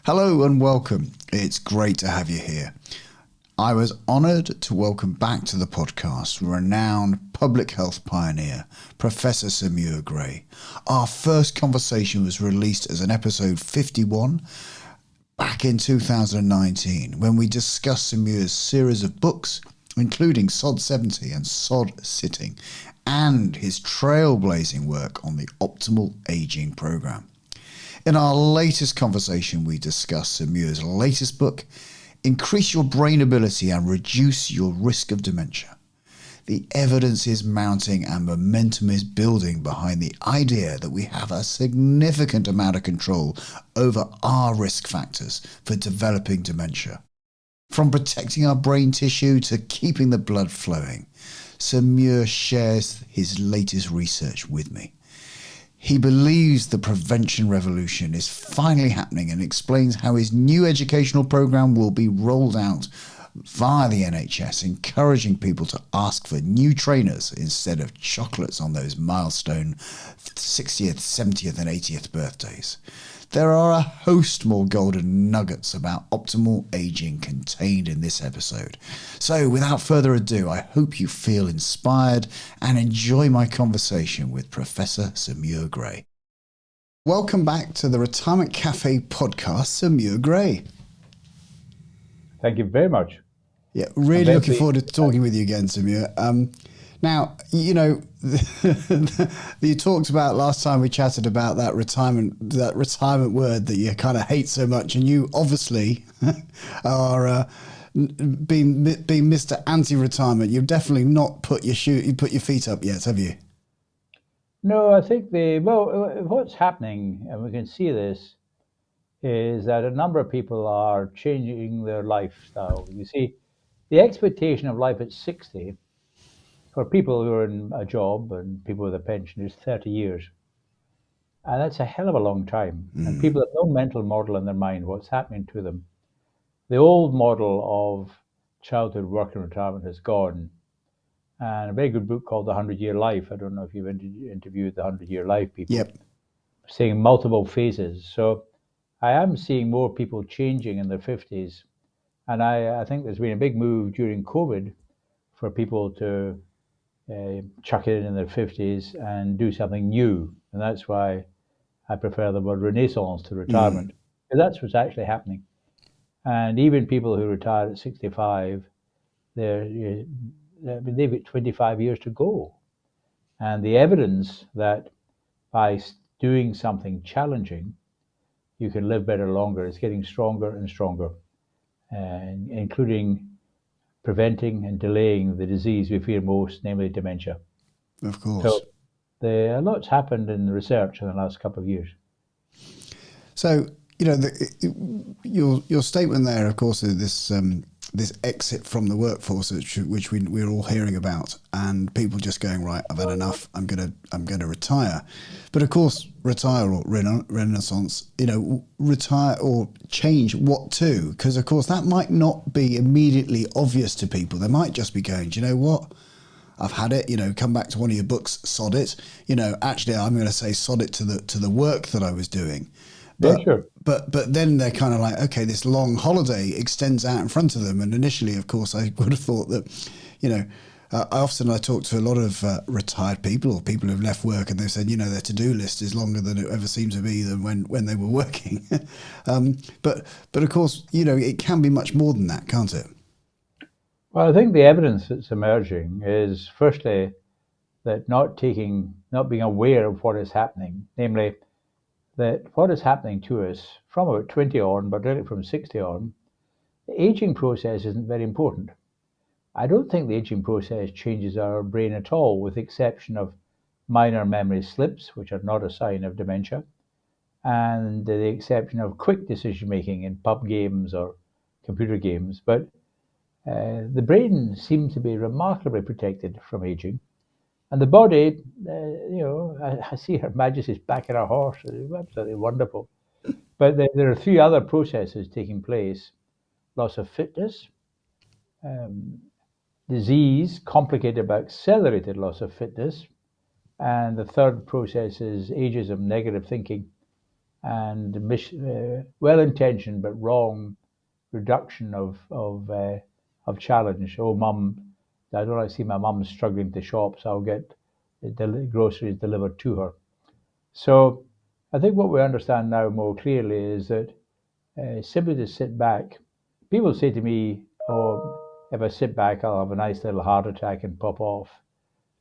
Hello and welcome. It's great to have you here. I was honoured to welcome back to the podcast renowned public health pioneer, Professor Sir Muir Gray. Our first conversation was released as an episode 51 back in 2019 when we discussed Sir Muir's series of books, including Sod 70 and Sod Sitting, and his trailblazing work on the Optimal Aging Programme. In our latest conversation, we discussed Sir Muir's latest book, Increase Your Brainability and Reduce Your Risk of Dementia. The evidence is mounting and momentum is building behind the idea that we have a significant amount of control over our risk factors for developing dementia. From protecting our brain tissue to keeping the blood flowing, Sir Muir shares his latest research with me. He believes the prevention revolution is finally happening and explains how his new educational programme will be rolled out via the NHS, encouraging people to ask for new trainers instead of chocolates on those milestone 60th, 70th and 80th birthdays. There are a host more golden nuggets about optimal aging contained in this episode. So without further ado, I hope you feel inspired and enjoy my conversation with Professor Sir Muir Gray. Welcome back to the Retirement Cafe podcast, Sir Muir Gray. Thank you very much. Yeah, really looking forward to talking with you again, Sir Muir. Now, you know, you talked about last time we chatted about that retirement word that you kind of hate so much, and you obviously are being Mr. Anti-retirement. You've definitely not put your feet up yet, have you? No, I think what's happening, and we can see this, is that a number of people are changing their lifestyle. You see, the expectation of life at 60 for people who are in a job and people with a pension is 30 years. And that's a hell of a long time. And people have no mental model in their mind what's happening to them. The old model of childhood work and retirement has gone. And a very good book called The 100-Year Life. I don't know if you've interviewed the 100-Year Life people. Yep. Seeing multiple phases. So I am seeing more people changing in their 50s. And I think there's been a big move during COVID for people to chuck it in their 50s and do something new. And that's why I prefer the word renaissance to retirement. Because that's what's actually happening. And even people who retire at 65, they've got 25 years to go. And the evidence that by doing something challenging, you can live better longer is getting stronger and stronger, and including preventing and delaying the disease we fear most, namely dementia. Of course. So a lot's happened in the research in the last couple of years. So, you know, your statement there, of course, is this exit from the workforce, which we're all hearing about, and people just going, right, I've had enough. I'm gonna retire. But of course, retire or renaissance, you know, retire or change what to? Because of course that might not be immediately obvious to people. They might just be going, do you know what? I've had it, you know, come back to one of your books, sod it. You know, actually I'm going to say sod it to the work that I was doing. But, yeah, sure. But then they're kind of like, okay, this long holiday extends out in front of them. And initially, of course, I would have thought that, you know, I talk to a lot of retired people or people who've left work, and they've said, you know, their to-do list is longer than it ever seemed to be than when they were working. But of course, you know, it can be much more than that, can't it? Well, I think the evidence that's emerging is firstly that not being aware of what is happening, namely that what is happening to us from about 20 on, but really from 60 on, the aging process isn't very important. I don't think the aging process changes our brain at all, with the exception of minor memory slips, which are not a sign of dementia, and the exception of quick decision making in pub games or computer games. But the brain seems to be remarkably protected from aging. And the body, you know, I see Her Majesty's backing her horse. It's absolutely wonderful. But there are three other processes taking place: loss of fitness, disease complicated by accelerated loss of fitness, and the third process is ageism, negative thinking. and well-intentioned but wrong reduction of challenge. Oh, mum, I don't like to see my mum struggling to shop, so I'll get the groceries delivered to her. So I think what we understand now more clearly is that simply to sit back, people say to me, oh, if I sit back, I'll have a nice little heart attack and pop off.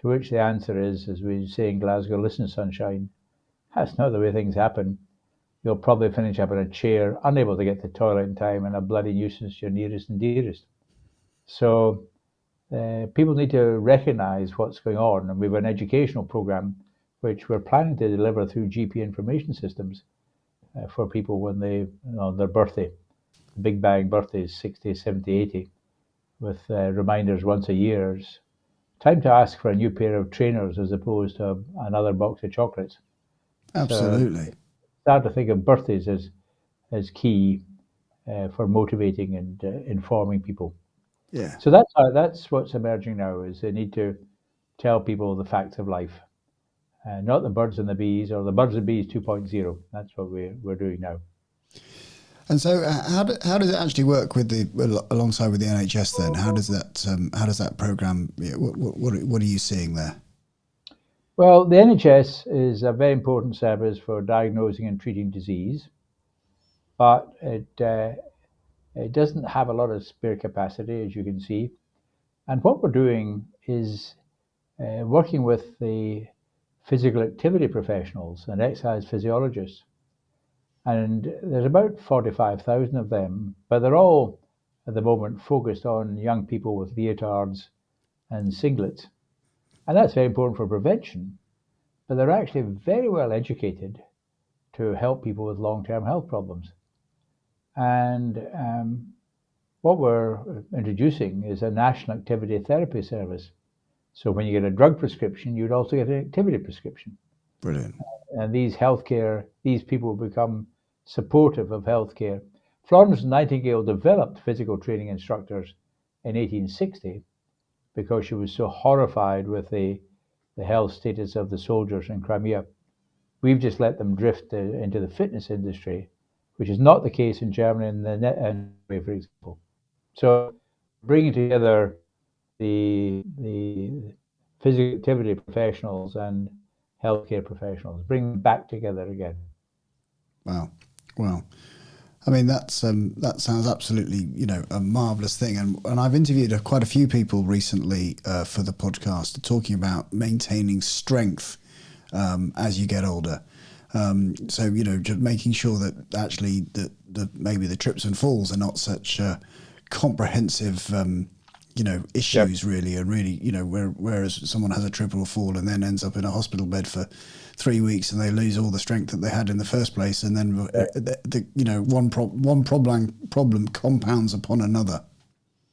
To which the answer is, as we say in Glasgow, listen, sunshine, that's not the way things happen. You'll probably finish up in a chair, unable to get to the toilet in time, and a bloody nuisance to your nearest and dearest. So people need to recognize what's going on. And we have an educational program which we're planning to deliver through GP information systems for people when on their birthday. The Big Bang birthday is 60, 70, 80, with reminders once a year. It's time to ask for a new pair of trainers as opposed to another box of chocolates. Absolutely. So start to think of birthdays as key for motivating and informing people. Yeah. So that's what's emerging now, is they need to tell people the facts of life, not the birds and the bees, or the birds and bees 2.0. That's what we're doing now. And so, how does it actually work with alongside with the NHS then? How does that program? What are you seeing there? Well, the NHS is a very important service for diagnosing and treating disease, but it doesn't have a lot of spare capacity, as you can see. And what we're doing is working with the physical activity professionals and exercise physiologists. And there's about 45,000 of them, but they're all at the moment focused on young people with leotards and singlets. And that's very important for prevention, but they're actually very well educated to help people with long-term health problems. And what we're introducing is a national activity therapy service. So when you get a drug prescription, you'd also get an activity prescription. Brilliant. And these people become supportive of healthcare. Florence Nightingale developed physical training instructors in 1860 because she was so horrified with the health status of the soldiers in Crimea. We've just let them drift into the fitness industry, which is not the case in Germany and Norway, for example. So bringing together the physical activity professionals and healthcare professionals, bring them back together again. Wow. I mean, that sounds absolutely, a marvelous thing. And I've interviewed quite a few people recently for the podcast talking about maintaining strength as you get older. So, just making sure that actually that maybe the trips and falls are not such comprehensive, issues. Yep. Really. And really, whereas someone has a trip or a fall and then ends up in a hospital bed for 3 weeks and they lose all the strength that they had in the first place, and then one problem compounds upon another.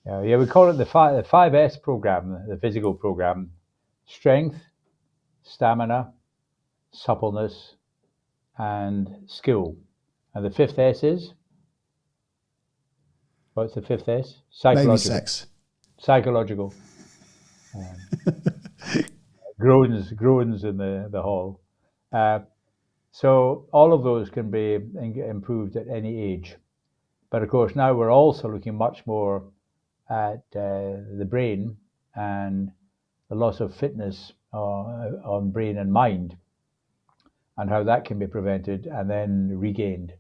Yeah, we call it the 5S program, the physical program: strength, stamina, suppleness, and skill. And the fifth S is, what's the fifth S? Psychological. Maybe sex. Psychological. Groans in the hall. So all of those can be improved at any age. But of course, now we're also looking much more at the brain and the loss of fitness on brain and mind, and how that can be prevented and then regained.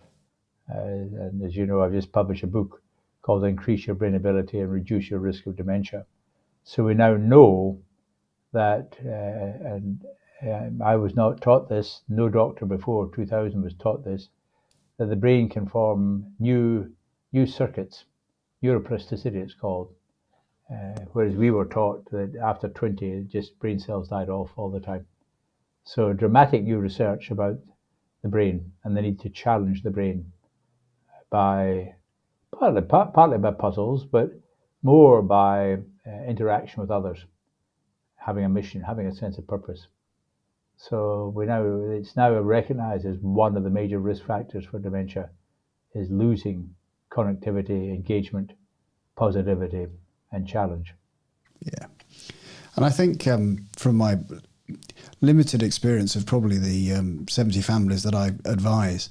And as you know, I've just published a book called Increase Your Brainability and Reduce Your Risk of Dementia. So we now know that, and I was not taught this, no doctor before 2000 was taught this, that the brain can form new circuits, neuroplasticity it's called, whereas we were taught that after 20, just brain cells died off all the time. So dramatic new research about the brain and the need to challenge the brain by partly by puzzles, but more by interaction with others, having a mission, having a sense of purpose. So it's now recognized as one of the major risk factors for dementia is losing connectivity, engagement, positivity, and challenge. Yeah. And I think from my limited experience of probably the 70 families that I advise,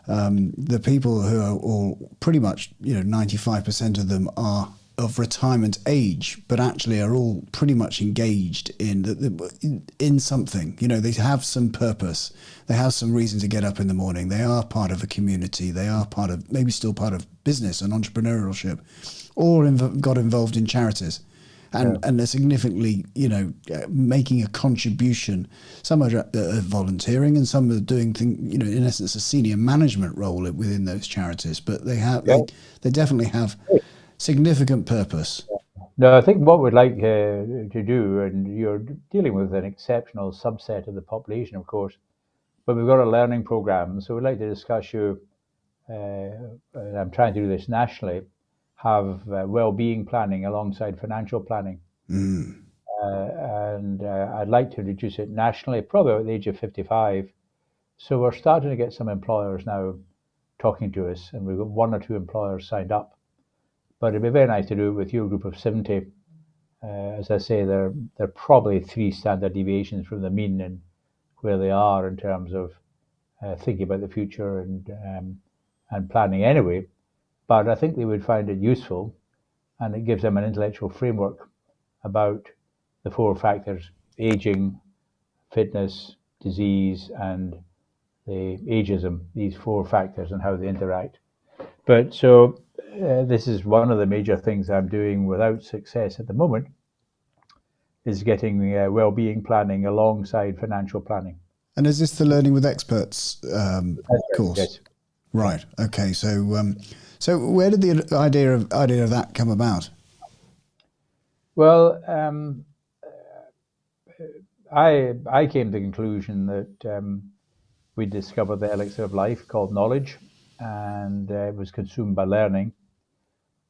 the people who are all pretty much, 95% of them are of retirement age, but actually are all pretty much engaged in something. They have some purpose. They have some reason to get up in the morning. They are part of a community. They are maybe still part of business and entrepreneurship, or got involved in charities. And they're significantly, making a contribution. Some are volunteering, and some are doing things, in essence, a senior management role within those charities. But they definitely have significant purpose. No, I think what we'd like to do, and you're dealing with an exceptional subset of the population, of course, but we've got a learning program, so we'd like to discuss you. I'm trying to do this nationally. Have well-being planning alongside financial planning. And I'd like to introduce it nationally, probably at the age of 55. So we're starting to get some employers now talking to us, and we've got 1 or 2 employers signed up. But it'd be very nice to do it with your group of 70. As I say, they're probably 3 standard deviations from the mean and where they are in terms of thinking about the future and planning anyway. But I think they would find it useful, and it gives them an intellectual framework about the 4 factors: aging, fitness, disease, and the ageism, these 4 factors and how they interact. But so this is one of the major things I'm doing without success at the moment, is getting well-being planning alongside financial planning. And is this the Learning with Experts course? Yes. Right. Okay. So where did the idea of that come about? Well, I came to the conclusion that we discovered the elixir of life called knowledge, and it was consumed by learning.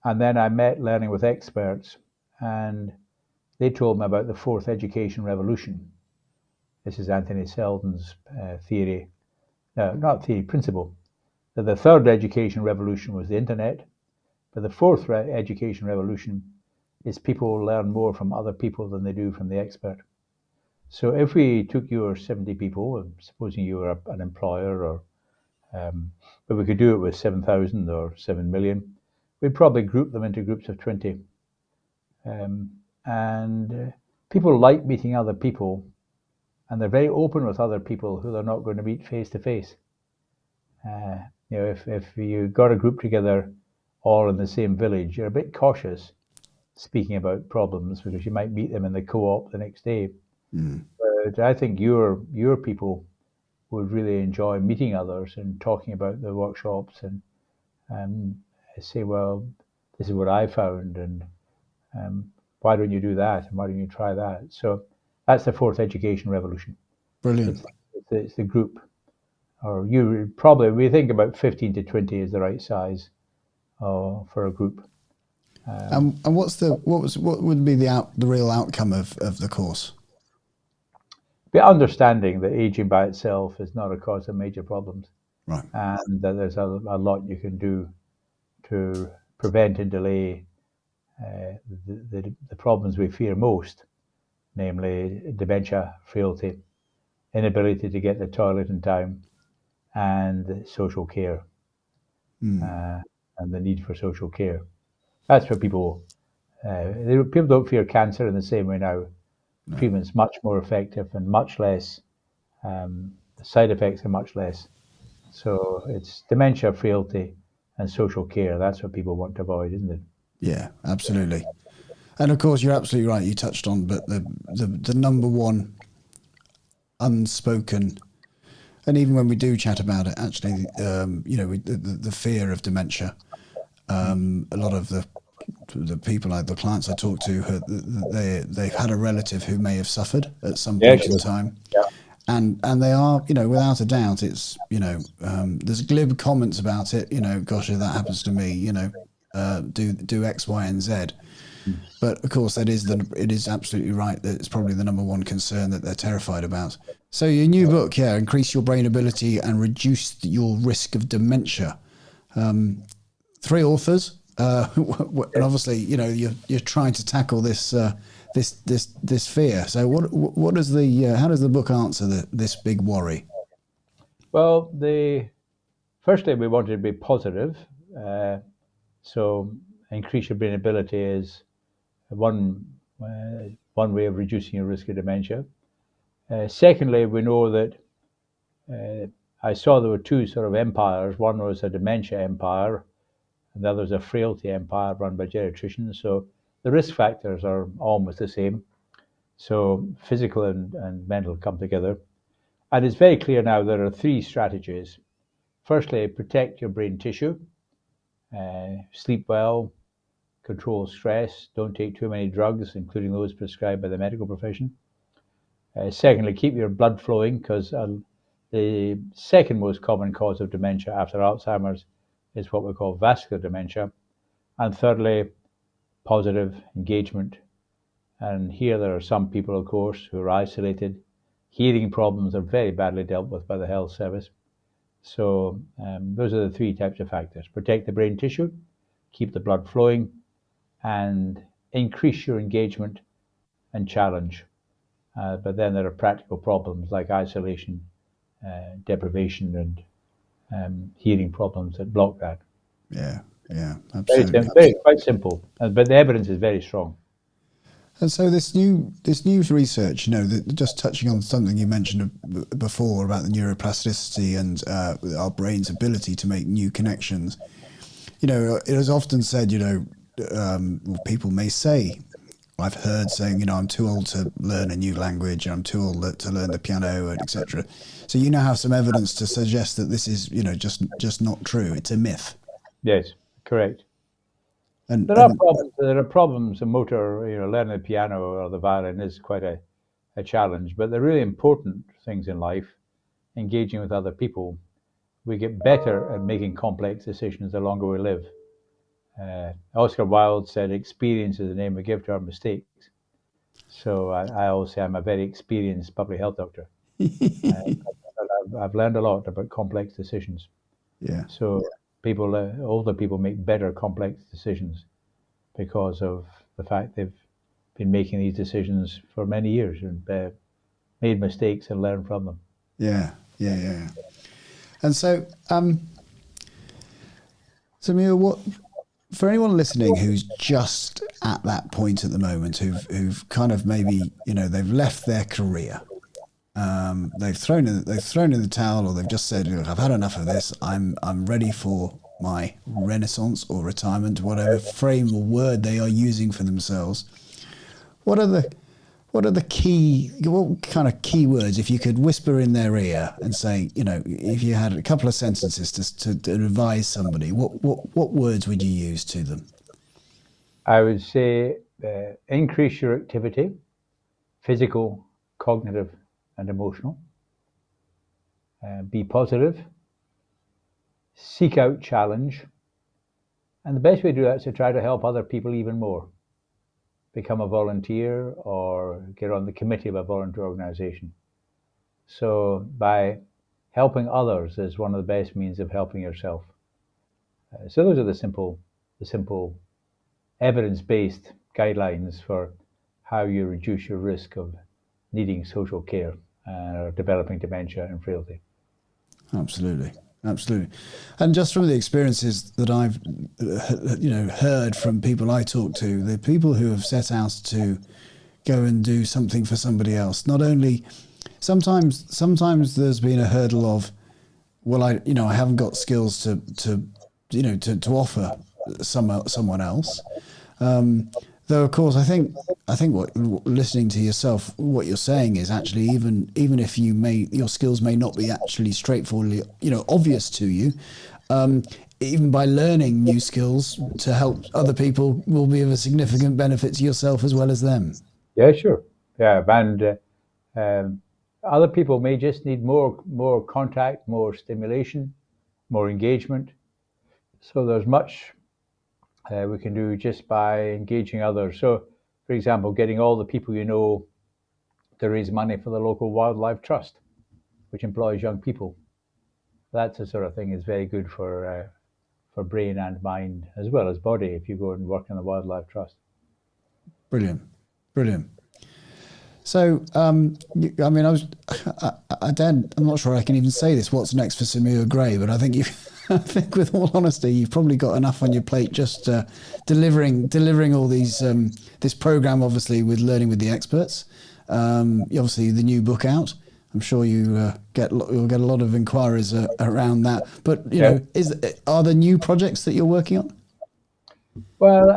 And then I met Learning with Experts, and they told me about the 4th education revolution. This is Anthony Seldon's theory. No, not theory, principle. That the 3rd education revolution was the internet, but the 4th education revolution is people learn more from other people than they do from the expert. So if we took your 70 people, supposing you were an employer, but we could do it with 7,000 or 7 million, we'd probably group them into groups of 20. And people like meeting other people, and they're very open with other people who they're not going to meet face to face. If you got a group together all in the same village, you're a bit cautious speaking about problems because you might meet them in the co-op the next day. But I think your people would really enjoy meeting others and talking about the workshops and say, well, this is what I found, and why don't you do that, and why don't you try that? So that's the 4th education revolution. Brilliant. It's the group. Or we think about 15 to 20 is the right size for a group. And what would be the real outcome of the course? But understanding that aging by itself is not a cause of major problems, right? And that there's a lot you can do to prevent and delay the problems we fear most, namely dementia, frailty, inability to get to the toilet in time, and social care, and the need for social care. That's what people don't fear cancer in the same way now. No. Treatment's much more effective and much less. The side effects are much less. So it's dementia, frailty, and social care. That's what people want to avoid, isn't it? Yeah, absolutely. And of course, you're absolutely right. You touched on, but the number one unspoken, and even when we do chat about it, actually, the fear of dementia. A lot of the people, like the clients I talk to, they've had a relative who may have suffered at some point in time. Yeah. And they are, without a doubt, it's, there's glib comments about it, gosh, if that happens to me, do X, Y, and Z. But of course, it is absolutely right that it's probably the number one concern that they're terrified about. So your new book, Increase Your Brainability and Reduce Your Risk of Dementia. 3 authors, And obviously, you're trying to tackle this fear. So what does the how does the book answer this big worry? Well, firstly, we wanted to be positive. Uh, so increase your brainability is one one way of reducing your risk of dementia. Secondly, we know that uh, I saw there were two sort of empires. One was a dementia empire, and the other was a frailty empire run by geriatricians. So the risk factors are almost the same. So physical and mental come together. And it's very clear now there are three strategies. Firstly, protect your brain tissue, sleep well, control stress, don't take too many drugs, including those prescribed by the medical profession. Secondly, keep your blood flowing because the second most common cause of dementia after Alzheimer's is what we call vascular dementia. And thirdly, positive engagement. And here there are some people, of course, who are isolated. Hearing problems are very badly dealt with by the health service. So those are the three types of factors. Protect the brain tissue, keep the blood flowing, and increase your engagement and challenge. But then there are practical problems like isolation, deprivation, and hearing problems that block that. Yeah, yeah, Very, absolutely. very quite simple, but the evidence is very strong. And so this new research, just touching on something you mentioned before about the neuroplasticity and our brain's ability to make new connections. It is often said, people may say, I've heard saying, I'm too old to learn a new language, I'm too old to learn the piano, etc. So you now have some evidence to suggest that this is, just not true. It's a myth. Yes, correct. And There are and problems. There are problems in motor. Learning the piano or the violin is quite a challenge. But the really important things in life, engaging with other people, we get better at making complex decisions the longer we live. Oscar Wilde said, "Experience is the name we give to our mistakes." So I always say I'm a very experienced public health doctor. Uh, I've learned a lot about complex decisions. yeah, So older people make better complex decisions because of the fact they've been making these decisions for many years and made mistakes and learned from them. yeah, yeah, yeah. And so, Samir, what for anyone listening who's just at that point at the moment, who've kind of maybe they've left their career, they've thrown in the towel, or they've just said, look, I've had enough of this. I'm ready for my renaissance or retirement, whatever frame or word they are using for themselves. What are the what kind of key words, if you could whisper in their ear and say, if you had a couple of sentences to advise somebody, what words would you use to them? I would say increase your activity, physical, cognitive, and emotional. Be positive, seek out challenge, and the best way to do that is to try to help other people even more. Become a volunteer or get on the committee of a volunteer organization. So by helping others is one of the best means of helping yourself. So those are the simple evidence-based guidelines for how you reduce your risk of needing social care or developing dementia and frailty. Absolutely. Absolutely. And just from the experiences that I've, heard from people I talk to, the people who have set out to go and do something for somebody else, not only sometimes there's been a hurdle of, well, I haven't got skills to offer someone else. Though, of course, I think what listening to yourself, what you're saying is actually even if your skills may not be actually straightforwardly obvious to you, even by learning new skills to help other people will be of a significant benefit to yourself as well as them. Yeah, sure. Yeah, and um, other people may just need more contact, more stimulation, more engagement. So there's much we can do just by engaging others. So, for example, getting all the people you know to raise money for the local wildlife trust, which employs young people. That's the sort of thing is very good for brain and mind, as well as body, if you go and work in the Wildlife Trust. Brilliant. Brilliant. So, I'm not sure I can even say this, what's next for Sir Muir Gray, but I think I think with all honesty, you've probably got enough on your plate just delivering all these, this program, obviously, with Learning with the Experts. Obviously, the new book out. I'm sure you'll get a lot of inquiries around that. But, are there new projects that you're working on? Well,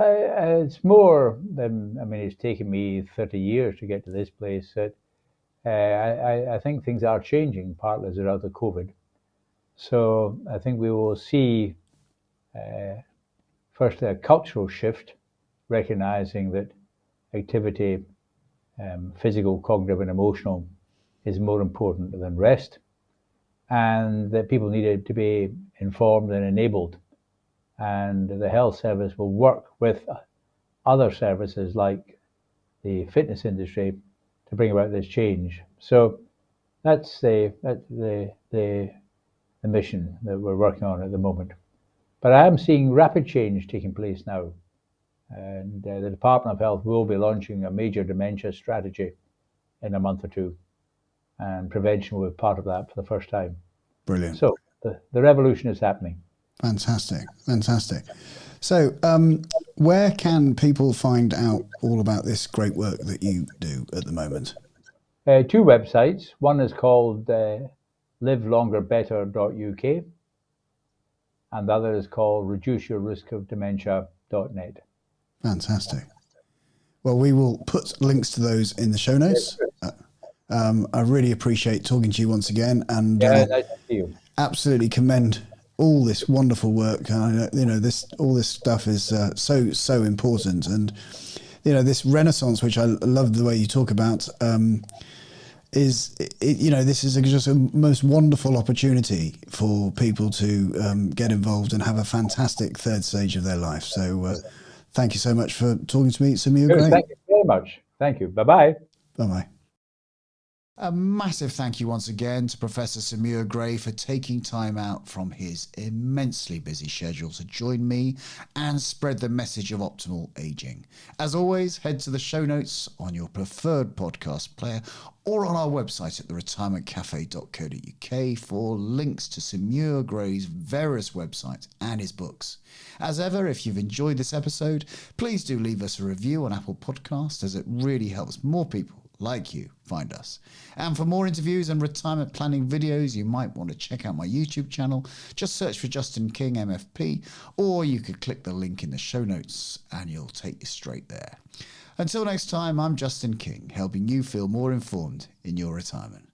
it's more than, it's taken me 30 years to get to this place. I think things are changing, partly as a result of COVID. So I think we will see, firstly, a cultural shift, recognizing that activity, physical, cognitive, and emotional, is more important than rest, and that people needed to be informed and enabled. And the health service will work with other services like the fitness industry to bring about this change. So that's the mission that we're working on at the moment. But I am seeing rapid change taking place now. And the Department of Health will be launching a major dementia strategy in a month or two. And prevention will be part of that for the first time. Brilliant. So the revolution is happening. Fantastic. Fantastic. So where can people find out all about this great work that you do at the moment? Two websites. One is called livelongerbetter.uk, and the other is called reduceyourriskofdementia.net. Fantastic. Well, we will put links to those in the show notes. I really appreciate talking to you once again, and nice to see you. Absolutely commend all this wonderful work. All this stuff is so important, and this renaissance, which I love the way you talk about, this is just a most wonderful opportunity for people to get involved and have a fantastic third stage of their life. So thank you so much for talking to me, Sir Muir Gray. Thank you very much. Thank you. Bye-bye. Bye-bye. A massive thank you once again to Professor Sir Muir Gray for taking time out from his immensely busy schedule to join me and spread the message of optimal aging. As always, head to the show notes on your preferred podcast player or on our website at theretirementcafe.co.uk for links to Sir Muir Gray's various websites and his books. As ever, if you've enjoyed this episode, please do leave us a review on Apple Podcasts, as it really helps more people like you find us. And for more interviews and retirement planning videos, you might want to check out my YouTube channel. Just search for Justin King MFP, or you could click the link in the show notes and you'll take you straight there. Until next time, I'm Justin King, helping you feel more informed in your retirement.